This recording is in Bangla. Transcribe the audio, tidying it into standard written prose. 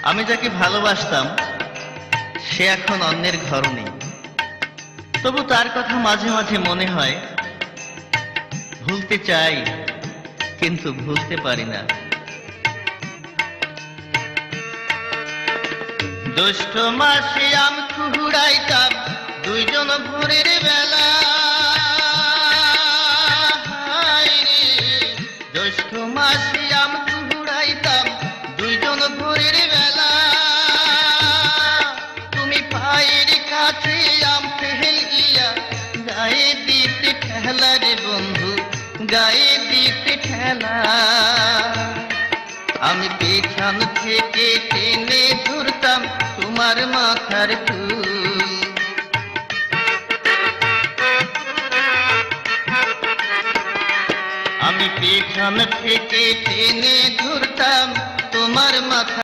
আমি যাকে ভালোবাসতাম সে এখন অন্যের ঘরণী। তবু তার কথা মাঝে মাঝে মনে হয়, ভুলতে চাই কিন্তু ভুলতে পারি না। দুষ্ট মাসে আম কুড়াইতাম দুইজন ভোরের বেলা, জ্যৈষ্ঠ মাসে আম কুড়াইতাম দুইজন ভোরের বেলা। তুমি পায়ের কাছে আম ফেল গিয়া গায়ে দিতে ঠেলা রে বন্ধু, গায়ে দিতে ঠেলা। আমি পেছন থেকে টেনে ধরতাম তোমার মাথার ফুল। আমি পেছন থেকে টেনে ধরতাম তোমার মাথা